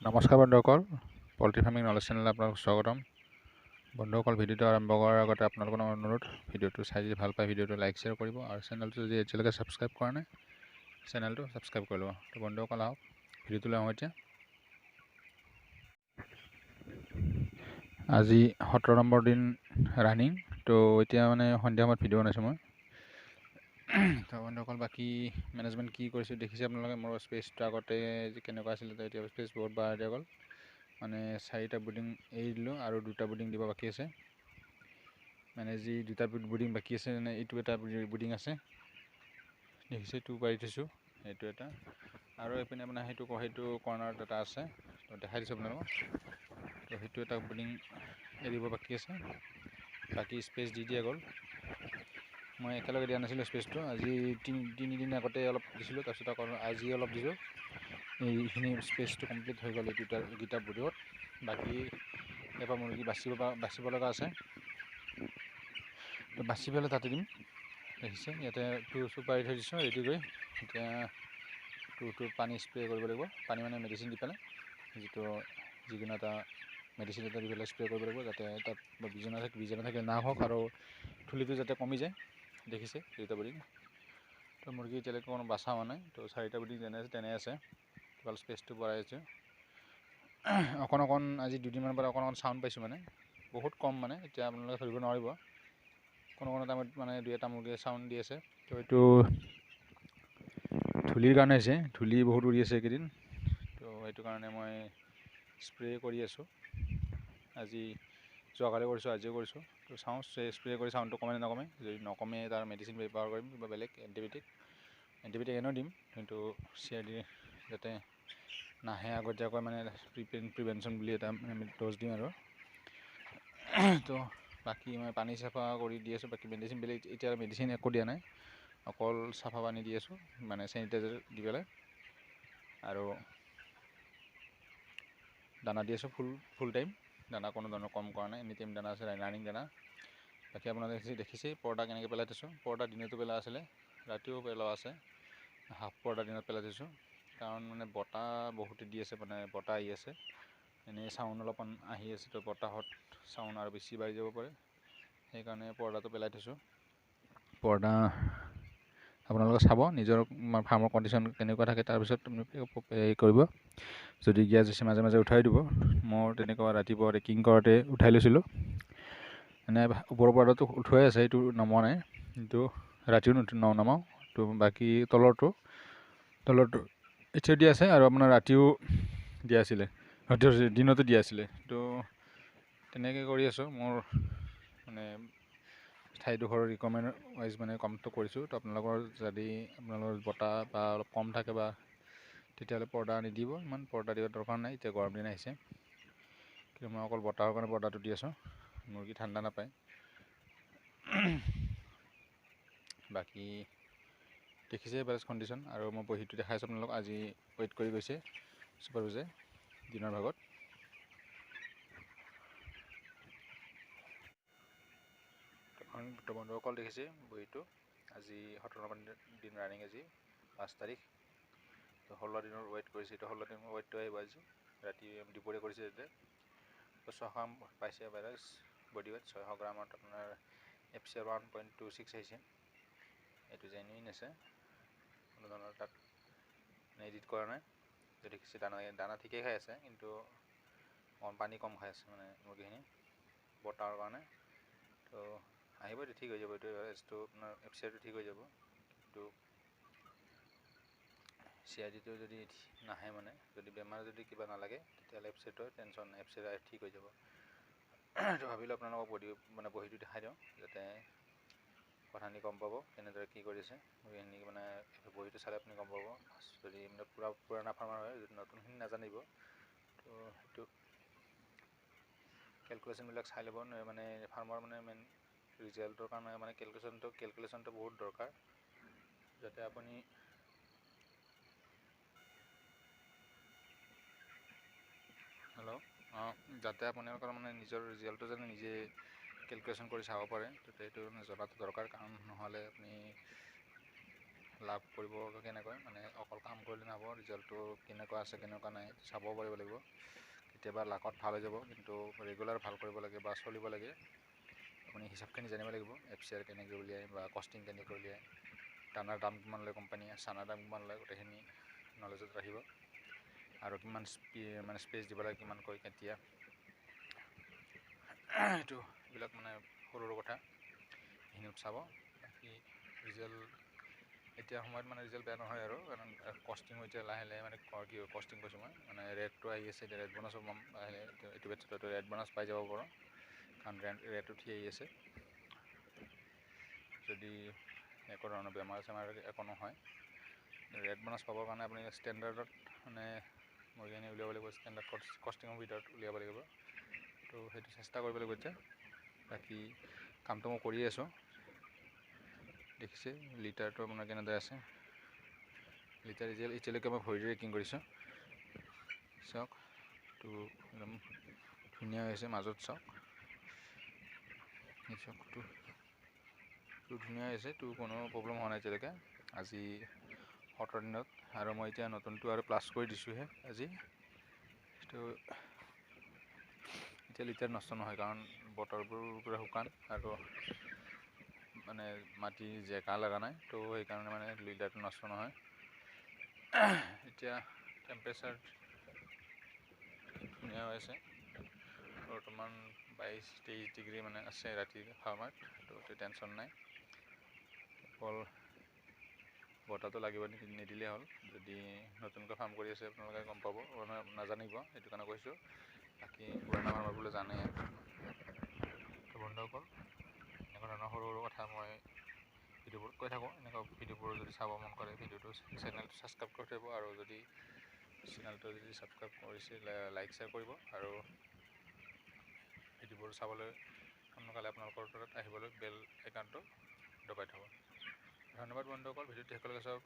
নমস্কাৰ বন্ধুসকল, poultry farming knowledge চেনেললৈ আপোনালোকক স্বাগতম। বন্ধুসকল, ভিডিঅ'টো আৰম্ভ কৰাৰ আগতে আপোনালোকৰ অনুৰোধ, ভিডিঅ'টো চাই যদি ভাল পায় ভিডিঅ'টো লাইক শ্বেয়াৰ কৰিব আৰু চেনেলটো যদি এতিয়ালৈকে ছাবস্ক্ৰাইব কৰা নাই চেনেলটো ছাবস্ক্ৰাইব কৰি ল'ব। তো বন্ধুসকল আহক ভিডিঅ'টোলৈ আহোঁ। এতিয়া আজি 17 নম্বৰ দিন ৰানিং। তো এতিয়া মানে সন্ধিয়া সময়ত ভিডিঅ' বনাইছোঁ মই। তো বন্ধুসকল, বাকী মেনেজমেণ্ট কি কৰিছোঁ দেখিছে আপোনালোকে। মোৰ স্পেচটো আগতে কেনেকুৱা আছিলে, তো এতিয়া স্পেচ বহুত বঢ়াই দিয়া গ'ল। মানে 4টা বুডিং এৰি দিলোঁ আৰু 2টা বুডিং দিব বাকী আছে। মানে যি 2টা বুডিং বাকী আছে, মানে এইটো এটা বুডিং আছে দেখিছে, 2 পাৰি থৈছোঁ, এইটো এটা আৰু এইপিনে আপোনাৰ সেইটো কৰ্নাৰত এটা আছে, তো দেখাই দিছোঁ আপোনালোকক। তো সেইটো এটা বুডিং এৰিব বাকী আছে, বাকী স্পেচ দি দিয়া গ'ল। মই একেলগে দিয়া নাছিলোঁ স্পেচটো, আজি তিনিদিন আগতে অলপ দিছিলোঁ, তাৰপিছত আকৌ আজি অলপ দিছোঁ। এইখিনি স্পেচটো কমপ্লিট হৈ গ'ল এইকেইটা বুডিঙত। বাকী এবাৰ মুৰ্গী বাচিব লগা আছে, তো বাচি পেলাই তাতে দিম। দেখিছে ইয়াতে 2 পাৰি থৈ দিছোঁ ৰেডি কৰি। এতিয়া 2 পানী স্প্ৰে কৰিব লাগিব, পানী মানে মেডিচিন দি পেলাই, যিকোনো এটা মেডিচিন এটা দি পেলাই স্প্ৰে কৰিব লাগিব, যাতে তাত বীজাণু থাকে না হওক আৰু থুলিটো যাতে কমি যায়। দেখিছে 2টা বুডিং। তো মুৰ্গী এতিয়ালৈকে কোনো বাচা হোৱা নাই, তো 4টা বুডিং তেনে আছে। ভাল স্পেচটো বঢ়াই আছোঁ। অকণ আজি 2দিনমানৰ পৰা অকণ চাউণ্ড পাইছোঁ, মানে বহুত কম, মানে এতিয়া আপোনালোকে ধৰিব নোৱাৰিব। কোনো টাইমত মানে 2-এটা মুৰ্গীয়ে চাউণ্ড দি আছে। তো এইটো ধূলিৰ কাৰণে হৈছে, ধূলি বহুত উৰি আছে এইকেইদিন। তো সেইটো কাৰণে মই স্প্ৰে কৰি আছোঁ। আজি যোৱাকালি কৰিছোঁ, আজিও কৰিছোঁ। তো চাওঁ স্প্ৰে কৰি চাউণ্ডটো কমে নে নকমে। যদি নকমে তাৰ মেডিচিন ব্যৱহাৰ কৰিম, কিবা বেলেগ এণ্টিবায়'টিক এনেও দিম, কিন্তু CRD যাতে নাহে আগতীয়াকৈ, মানে প্ৰিভেনশ্যন বুলি এটা ড'জ দিম আৰু। তো বাকী মই পানী চাফা কৰি দি আছোঁ। বাকী মেডিচিন বেলেগ এতিয়া মেডিচিন একো দিয়া নাই, অকল চাফা পানী দি আছোঁ, মানে চেনিটাইজাৰ দি পেলাই, আৰু দানা দি আছোঁ ফুল টাইম। দানা কোনো ধৰণৰ কম কৰা নাই, এনি টাইম দানা আছে, ৰানিং দানা। বাকী আপোনালোকে দেখিছেই পৰ্দা কেনেকৈ পেলাই থৈছোঁ। পৰ্দা দিনতো পেলোৱা আছিলে, ৰাতিও পেলোৱা আছে। হাফ পৰ্দা দিনত পেলাই থৈছোঁ, কাৰণ মানে বতাহ বহুতে দি আছে, মানে বতাহ আহি আছে, এনেই চাউণ্ড অলপমান আহি আছে। তো বতাহত চাউণ্ড আৰু বেছি বাঢ়ি যাব পাৰে, সেইকাৰণে পৰ্দাটো পেলাই থৈছোঁ। পৰ্দা আপোনালোকে চাব, নিজৰ ফাৰ্মৰ কণ্ডিশ্যন কেনেকুৱা থাকে, তাৰপিছত হেৰি কৰিব। যদি গেছ আছে মাজে মাজে উঠাই দিব। মই তেনেকুৱা ৰাতিপুৱা ৰেকিং কৰোঁতে উঠাই লৈছিলোঁ, মানে ওপৰৰ পৰ্দাটো উঠুৱাই আছে, এইটো নমোৱা নাই, কিন্তু ৰাতিও নমাওঁ। তো বাকী তলৰটো এতিয়া দিয়া আছে, আৰু আপোনাৰ ৰাতিও দিয়া আছিলে, দিনতো দিয়া আছিলে। তো তেনেকৈ কৰি আছোঁ। মোৰ মানে ঠাইডোখৰ ৰিকমেণ্ড ৱাইজ মানে কামটো কৰিছোঁ। তো আপোনালোকৰ যদি আপোনালোকৰ বতাহ বা অলপ কম থাকে, বা তেতিয়াহ'লে পৰ্দা নিদিব, ইমান পৰ্দা দিব দৰকাৰ নাই। এতিয়া গৰম দিন আহিছে, কিন্তু মই অকল বতাহৰ কাৰণে পৰ্দাটো দি আছোঁ, মুৰ্গী ঠাণ্ডা নাপায়। বাকী দেখিছে বেলেঞ্চ কণ্ডিশ্যন, আৰু মই বহীটো দেখাইছোঁ আপোনালোকক। আজি ৱেইট কৰি গৈছে ছুপাৰভাইজাৰে দিনৰ ভাগত। তো বন্ধুসকল দেখিছে বহীটো। আজি 17 দিন ৰানিং, আজি 5 তাৰিখ। তো 16 দিনৰ ৱেইট কৰিছে, এইটো 16 দিনৰ ৱেইটটো আহিব আজি ৰাতি দুপৰীয়া কৰিছে যেতিয়া। তো 600 গ্ৰাম পাইছে এভাৰেজ বডি ৱেইট। 600 গ্ৰামত আপোনাৰ FCR 1.26 আহিছে। এইটো জেনুইন আছে, কোনো ধৰণৰ তাত এডিট কৰা নাই। তো দেখিছে দানা ঠিকেই খাই আছে, কিন্তু পানী কম খাই আছে, মানে মুৰ্গীখিনি বতাহৰ কাৰণে। তো আহিব, এইটো ঠিক হৈ যাব। এইটো এভাৰেজটো আপোনাৰ FCRটো ঠিক হৈ যাব, কিন্তু CRDটো যদি নাহে, মানে যদি বেমাৰ যদি কিবা নালাগে, তেতিয়াহ'লে FCRটো টেনশ্যন নাই, FCR ঠিক হৈ যাব। তো ভাবিলোঁ আপোনালোকক বহীটো দেখাই দিওঁ, যাতে কথাখিনি গম পাব কেনেদৰে কি কৰিছে মুৰ্গীখিনি। মানে বহীটো চালে আপুনি গম পাব, যদি মানে পুৰণা ফাৰ্মাৰ হয়, যদি নতুনখিনি নাজানিব। তো সেইটো কেলকুলেশ্যনবিলাক চাই ল'ব, মানে ফাৰ্মৰ মানে মেইন ৰিজাল্টৰ কাৰণে মানে কেলকুলেশ্যনটো বহুত দৰকাৰ, যাতে আপুনি যাতে আপোনালোকৰ মানে নিজৰ ৰিজাল্টটো যেন নিজে কেলকুলেশ্যন কৰি চাব পাৰে। তো সেইটো জনাটো দৰকাৰ, কাৰণ নহ'লে আপুনি লাভ কৰিব কেনেকৈ, মানে অকল কাম কৰিলে নহ'ব, ৰিজাল্টটো কেনেকুৱা আছে কেনেকুৱা নাই চাব পাৰিব লাগিব। কেতিয়াবা লাকত ভাল হৈ যাব, কিন্তু ৰেগুলাৰ ভাল কৰিব লাগে বা চলিব লাগে। আপুনি হিচাপখিনি জানিব লাগিব, FCR কেনেকৈ উলিয়াই বা কষ্টিং কেনেকৈ উলিয়াই, দানাৰ দাম কিমান লয় কোম্পানীয়ে, চানাৰ দাম কিমান লয়, গোটেইখিনি নলেজত ৰাখিব। আৰু কিমান মানে স্পেচ দিব লাগে, কিমানকৈ কেতিয়া, এইবিলাক মানে সৰু সৰু কথা সেইখিনিত চাব। বাকী ৰিজাল্ট এতিয়া সময়ত মানে ৰিজাল্ট বেয়া নহয় আৰু, কাৰণ কষ্টিং এতিয়া লাহে লাহে মানে কি কষ্টিং কৈছোঁ মই, মানে ৰেটটো আহি আছে, এতিয়া ৰেট বনাছো পাম লাহে লাহে, এইটো বেটছতো ৰেট বনাছ পাই যাব পাৰোঁ, কাৰণ ৰেট উঠি আহি আছে। যদি একো ধৰণৰ বেমাৰ চেমাৰ একো নহয়, ৰেট বনাছ পাবৰ কাৰণে আপুনি ষ্টেণ্ডাৰ্ডত মানে মুৰ্গীখিনি উলিয়াব লাগিব, ষ্টেণ্ডাৰ্ড কষ্টিঙৰ ভিতৰত উলিয়াব লাগিব। তো সেইটো চেষ্টা কৰিব লাগিব এতিয়া। বাকী কামটো মই কৰি আছোঁ, দেখিছে লিটাৰটো আপোনাৰ কেনেদৰে আছে, লিটাৰ এতিয়ালৈকে মই ভৰিৰে ৰেকিং কৰিছোঁ, চাওক তো একদম ধুনীয়া হৈছে, মাজত চাওক চাওকটো ধুনীয়া হৈছে, তো কোনো প্ৰব্লেম হোৱা নাই এতিয়ালৈকে, আজি 17 দিনত। আৰু মই এতিয়া নতুনটো আৰু প্লাছ কৰি দিছোঁহে আজি। তো এতিয়া লিটাৰ নষ্ট নহয়, কাৰণ বতৰবোৰ পূৰা শুকান আৰু মানে মাটি জেকা লগা নাই, তো সেইকাৰণে মানে লিটাৰটো নষ্ট নহয়। এতিয়া টেম্পাৰেচাৰ ধুনীয়া হৈ আছে, বৰ্তমান 22-23 ডিগ্ৰী মানে আছে ৰাতি সময়ত, তো টেনশ্যন নাই। অকল বতাহটো লাগিব নিদিলেই হ'ল। যদি নতুনকৈ ফাৰ্ম কৰি আছে আপোনালোকে গম পাব, নাজানিব, সেইটো কাৰণে কৈছোঁ। বাকী পুৰণা ফাৰ্মাৰবোৰে জানে। তো বন্ধুসকল, এনেকুৱা ধৰণৰ সৰু সৰু কথা মই ভিডিঅ'বোৰত কৈ থাকোঁ। এনেকুৱা ভিডিঅ'বোৰ যদি চাব মন কৰে, চেনেলটো ছাবস্ক্ৰাইব কৰি থব, আৰু যদি চেনেলটো যদি ছাবস্ক্ৰাইব কৰিছে লাইক শ্বেয়াৰ কৰিব, আৰু ভিডিঅ'বোৰ চাবলৈ সোনকালে আপোনালোকৰ তাত আহিবলৈ বেল আইকনটো দবাই থ'ব। ধন্যবাদ বন্ধুসকল, ভিডিঅ'টো শেষলৈকে চাওক।